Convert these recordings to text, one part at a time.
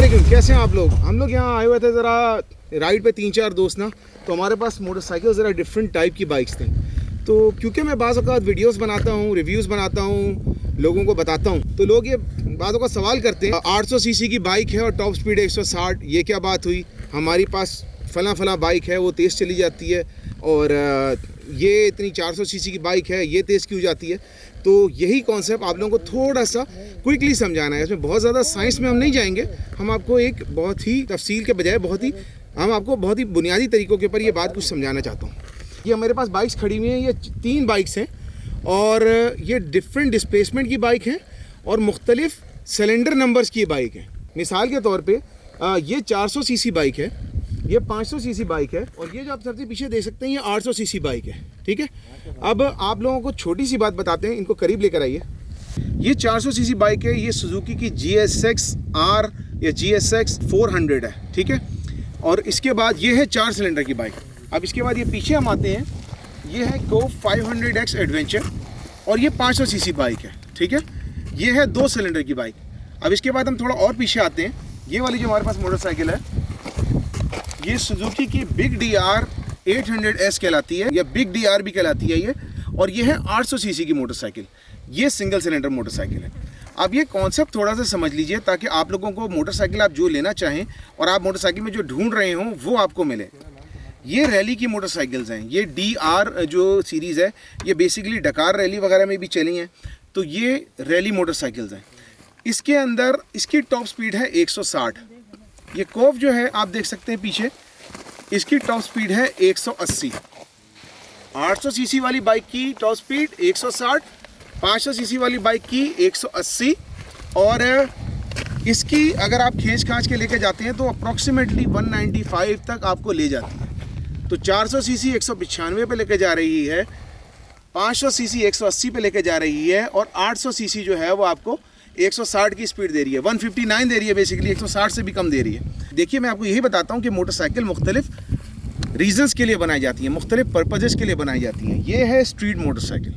वालेकुम, कैसे हैं आप लोग। हम लोग यहाँ आए हुए थे ज़रा राइड पे 3-4 दोस्त ना, तो हमारे पास मोटरसाइकिल ज़रा डिफरेंट टाइप की बाइक्स थी। तो क्योंकि मैं बाज़ औक़ात वीडियोस बनाता हूँ, रिव्यूज़ बनाता हूँ, लोगों को बताता हूँ, तो लोग ये बाज़ औक़ात सवाल करते हैं 800 सीसी की बाइक है और टॉप स्पीड है 160, ये क्या बात हुई। हमारी पास फला बाइक है, वो तेज़ चली जाती है, और ये इतनी 400 सीसी की बाइक है, ये तेज़ क्यों जाती है। तो यही कॉन्सेप्ट आप लोगों को थोड़ा सा क्विकली समझाना है। इसमें बहुत ज़्यादा साइंस में हम नहीं जाएंगे, हम आपको एक बहुत ही तफसील के बजाय हम आपको बहुत ही बुनियादी तरीक़ों के ऊपर ये बात कुछ समझाना चाहता हूँ। ये मेरे पास बाइक्स खड़ी हुई हैं, ये 3 बाइक्स हैं और ये डिफरेंट डिस्प्लेसमेंट की बाइक हैं और मुख्तलिफ सिलेंडर नंबर्स की बाइक है। मिसाल के तौर पे ये 400 सीसी बाइक है, ये 500 सीसी बाइक है, और ये जो आप सबसे पीछे देख सकते हैं ये 800 सीसी बाइक है। ठीक है, अब आप लोगों को छोटी सी बात बताते हैं, इनको करीब लेकर आइए। ये 400 सीसी बाइक है, ये सुजुकी की GSX R या GSX 400 है। ठीक है, और इसके बाद ये है 4 सिलेंडर की बाइक। अब इसके बाद ये पीछे हम आते हैं, ये है गो 500X एडवेंचर और ये 500 सीसी बाइक है। ठीक है, ये है 2 सिलेंडर की बाइक। अब इसके बाद हम थोड़ा और पीछे आते हैं, ये वाली जो हमारे पास मोटरसाइकिल है ये सुजुकी की बिग DR 800S कहलाती है, या बिग DR भी कहलाती है ये, और ये है 800 सीसी की मोटरसाइकिल। ये सिंगल सिलेंडर मोटरसाइकिल है। अब ये कॉन्सेप्ट थोड़ा सा समझ लीजिए ताकि आप लोगों को मोटरसाइकिल आप जो लेना चाहें और आप मोटरसाइकिल में जो ढूंढ रहे हों वो आपको मिले। ये रैली की मोटरसाइकिल्स हैं, ये DR जो सीरीज़ है ये बेसिकली डकार रैली वगैरह में भी चली हैं, तो ये रैली मोटरसाइकिल्स हैं। इसके अंदर इसकी टॉप स्पीड है 160। ये कोफ जो है आप देख सकते हैं पीछे, इसकी टॉप स्पीड है 180। 800 सीसी वाली बाइक की टॉप स्पीड 160, 500 सीसी वाली बाइक की 180, और इसकी अगर आप खींच खांच के लेके जाते हैं तो अप्रॉक्सीमेटली 195 तक आपको ले जाती है। तो 400 सीसी 195 पे लेके जा रही है, 500 सीसी 180 पे लेके जा रही है, और 800 सीसी जो है वो आपको 160 की स्पीड दे रही है, 159 दे रही है, बेसिकली 160 से भी कम दे रही है। देखिए मैं आपको यही बताता हूँ कि मोटरसाइकिल मुख्तलिफ रीजंस के लिए बनाई जाती है, मुख्तलिफ पर्पजेस के लिए बनाई जाती है। ये है स्ट्रीट मोटरसाइकिल,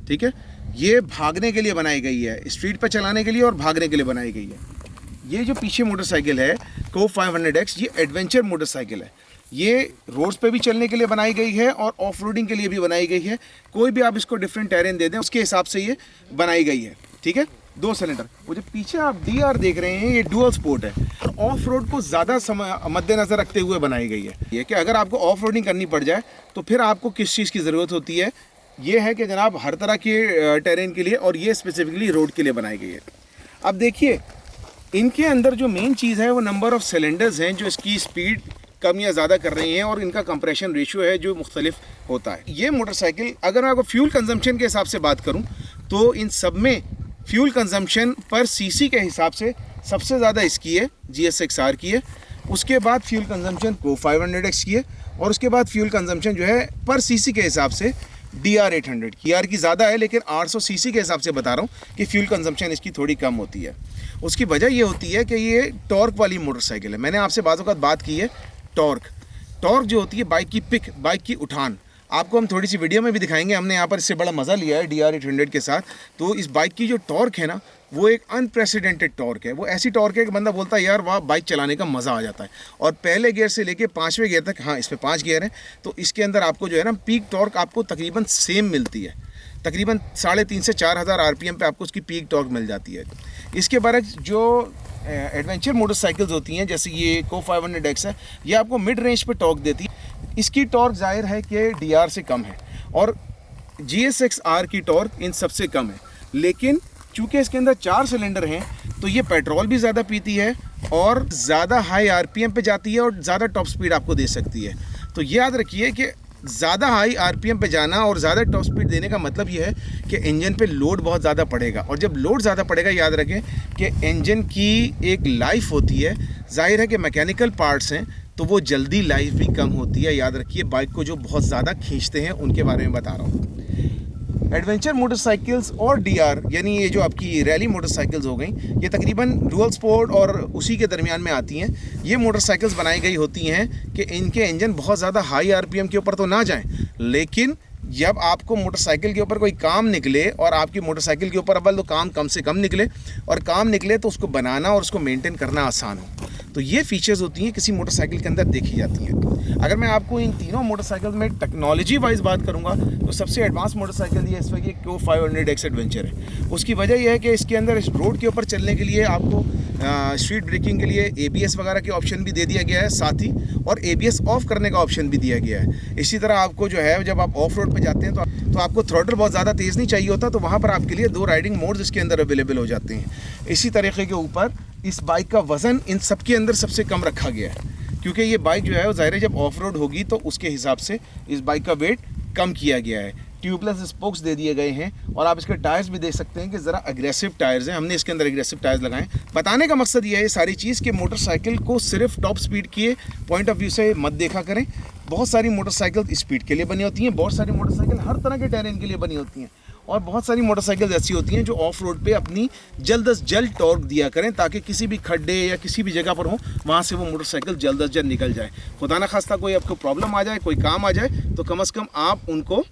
ठीक है, ये भागने के लिए बनाई गई है, स्ट्रीट पर चलाने के लिए और भागने के लिए बनाई गई है। ये जो पीछे मोटरसाइकिल है को 500X, ये एडवेंचर मोटरसाइकिल है। ये रोड्स पे भी चलने के लिए बनाई गई है और ऑफ रोडिंग के लिए भी बनाई गई है। कोई भी आप इसको डिफरेंट टेरेन दे दें उसके हिसाब से ये बनाई गई है। ठीक है, 2 सिलेंडर। वो जो पीछे आप DR देख रहे हैं ये डुअल स्पोर्ट है, ऑफ रोड को ज़्यादा मद्देनज़र रखते हुए बनाई गई है। ये कि अगर आपको ऑफ रोडिंग करनी पड़ जाए तो फिर आपको किस चीज़ की ज़रूरत होती है। ये है कि जनाब हर तरह के टेरेन के लिए, और ये स्पेसिफिकली रोड के लिए बनाई गई है। अब देखिए इनके अंदर जो मेन चीज़ है वो नंबर ऑफ़ सिलेंडर्स हैं जो इसकी स्पीड कम या ज़्यादा कर रही हैं, और इनका कंप्रेशन रेशियो है जो मुख्तलिफ होता है। ये मोटरसाइकिल अगर मैं आपको फ्यूल कंजम्पशन के हिसाब से बात करूँ तो इन सब में फ्यूल कंजम्पशन पर सीसी के हिसाब से सबसे ज़्यादा इसकी है, GSX R की है। उसके बाद फ्यूल कंजम्पशन को 500X की है, और उसके बाद फ्यूल कंजम्पशन जो है पर सीसी के हिसाब से DR 800 की। R की ज़्यादा है, लेकिन 800 सीसी के हिसाब से बता रहा हूँ कि फ्यूल कंजम्पशन इसकी थोड़ी कम होती है। उसकी वजह ये होती है कि ये टॉर्क वाली मोटरसाइकिल है। मैंने आपसे बाज़ औक़ात बात की है टॉर्क जो होती है बाइक की पिक, बाइक की उठान, आपको हम थोड़ी सी वीडियो में भी दिखाएंगे। हमने यहाँ पर इससे बड़ा मज़ा लिया है DR 800 के साथ। तो इस बाइक की जो टॉर्क है ना वो एक अनप्रेसिडेंटेड टॉर्क है। वो ऐसी टॉर्क है कि बंदा बोलता है यार वाह, बाइक चलाने का मज़ा आ जाता है। और पहले गियर से लेके 5वें गियर तक, हाँ इसमें 5 गियर हैं, तो इसके अंदर आपको जो है ना पीक टॉर्क आपको तकरीबन सेम मिलती है। तकरीबन 3,500 से 4,000 RPM पे आपको उसकी पीक टॉर्क मिल जाती है। इसके बारे जो एडवेंचर मोटरसाइकिल्स होती हैं जैसे ये को 500X है, ये आपको मिड रेंज पे टॉर्क देती है। इसकी टॉर्क जाहिर है कि DR से कम है, और GSX R की टॉर्क इन सबसे कम है। लेकिन चूँकि इसके अंदर 4 सिलेंडर हैं तो ये पेट्रोल भी ज़्यादा पीती है और ज़्यादा हाई RPM पे जाती है और ज़्यादा टॉप स्पीड आपको दे सकती है। तो याद रखिए कि ज़्यादा हाई RPM पे जाना और ज़्यादा टॉप स्पीड देने का मतलब ये है कि इंजन पे लोड बहुत ज़्यादा पड़ेगा, और जब लोड ज़्यादा पड़ेगा याद रखें कि इंजन की एक लाइफ होती है, जाहिर है कि मैकेनिकल पार्ट्स हैं तो वो जल्दी लाइफ भी कम होती है। याद रखिए बाइक को जो बहुत ज़्यादा खींचते हैं उनके बारे में बता रहा हूँ। एडवेंचर मोटरसाइकिल्स और DR यानी ये जो आपकी रैली मोटरसाइकिल्स हो गई, ये तकरीबन डुअल स्पोर्ट और उसी के दरमियान में आती हैं। ये मोटरसाइकिल्स बनाई गई होती हैं कि इनके इंजन बहुत ज़्यादा हाई RPM के ऊपर तो ना जाएं, लेकिन जब आपको मोटरसाइकिल के ऊपर कोई काम निकले और आपकी मोटरसाइकिल के ऊपर अव्वल तो काम कम से कम निकले, और काम निकले तो उसको बनाना और उसको मेंटेन करना आसान हो। तो ये फीचर्स होती हैं किसी मोटरसाइकिल के अंदर देखी जाती हैं। अगर मैं आपको इन तीनों मोटरसाइकिल में टेक्नोलॉजी वाइज बात करूंगा तो सबसे एडवांस मोटरसाइकिल ये इस वक्त ये Q 500X एडवेंचर है। उसकी वजह यह है कि इसके अंदर इस रोड के ऊपर चलने के लिए आपको स्ट्रीट ब्रेकिंग के लिए ABS वगैरह के ऑप्शन भी दे दिया गया है, साथ ही और ABS ऑफ करने का ऑप्शन भी दिया गया है। इसी तरह आपको जो है जब आप ऑफ रोड पे जाते हैं तो आपको थ्रॉटल बहुत ज़्यादा तेज़ नहीं चाहिए होता, तो वहाँ पर आपके लिए 2 राइडिंग मोड्स इसके अंदर अवेलेबल हो जाते हैं। इसी तरीके के ऊपर इस बाइक का वज़न इन सब के अंदर सबसे कम रखा गया है, क्योंकि ये बाइक जो है वो ज़ाहिर है जब ऑफ रोड होगी तो उसके हिसाब से इस बाइक का वेट कम किया गया है। ट्यूबलेस स्पोक्स दे दिए गए हैं और आप इसके टायर्स भी देख सकते हैं कि ज़रा अग्रेसिव टायर्स हैं। हमने इसके अंदर अग्रेसिव टायर्स लगाए। बताने का मकसद ये है सारी चीज़ कि मोटरसाइकिल को सिर्फ टॉप स्पीड के पॉइंट ऑफ व्यू से मत देखा करें। बहुत सारी मोटरसाइकिल स्पीड के लिए बनी होती हैं, बहुत सारी मोटरसाइकिल हर तरह के टेरेन के लिए बनी होती हैं, और बहुत सारी मोटरसाइकिल ऐसी होती हैं जो ऑफ रोड पे अपनी जल्द अज जल्द टॉर्क दिया करें ताकि किसी भी खड्डे या किसी भी जगह पर हो वहाँ से वो मोटरसाइकिल जल्द अज जल्द निकल जाए। खुदा ना खास्ता कोई आपको प्रॉब्लम आ जाए, कोई काम आ जाए, तो कम से कम आप उनको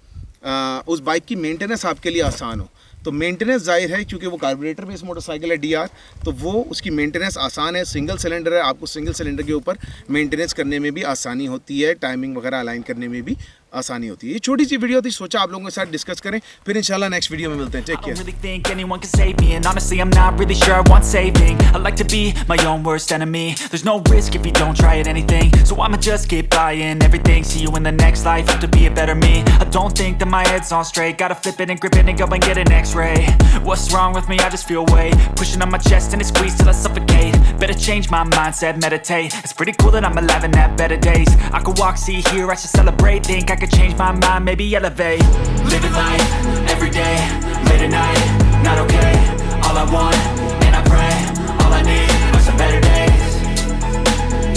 उस बाइक की मेंटेनेंस आपके लिए आसान हो। तो मेंटेनेंस जाहिर है क्योंकि वो कार्बोरेटर भी इस मोटरसाइकिल है DR, तो वो उसकी मेंटेनेंस आसान है। सिंगल सिलेंडर है, आपको सिंगल सिलेंडर के ऊपर मेंटेनेंस करने में भी आसानी होती है, टाइमिंग वगैरह अलाइन करने में भी आसानी होती है। ये छोटी सी वीडियो थी, सोचा आप लोगों के साथ डिस्कस करें, फिर इंशाल्लाह नेक्स्ट वीडियो में मिलते हैं। Take care. I don't really think anyone can save me, and honestly I'm not really sure I want saving. I like to be my own worst enemy. There's no risk if you don't try at anything, so I'ma just keep buying everything. See you in the next life, have to be a better me. I don't think that my head's on straight, gotta flip it and grip it and go and get an X-ray. What's wrong with me? I just feel weight pushing on my chest and it squeezes till I suffocate. Better change my mindset, meditate. It's pretty cool that I'm alive and have better days. I could walk, see, hear, I should celebrate. Think I could change my mind, maybe elevate. Living life, every day, late at night, not okay. All I want, and I pray, all I need are some better days.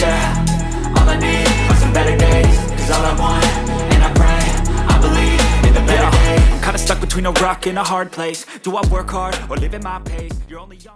Yeah, all I need are some better days. Cause all I want, and I pray, I believe in the better days. I'm kinda stuck between a rock and a hard place. Do I work hard, or live at my pace? You're only young.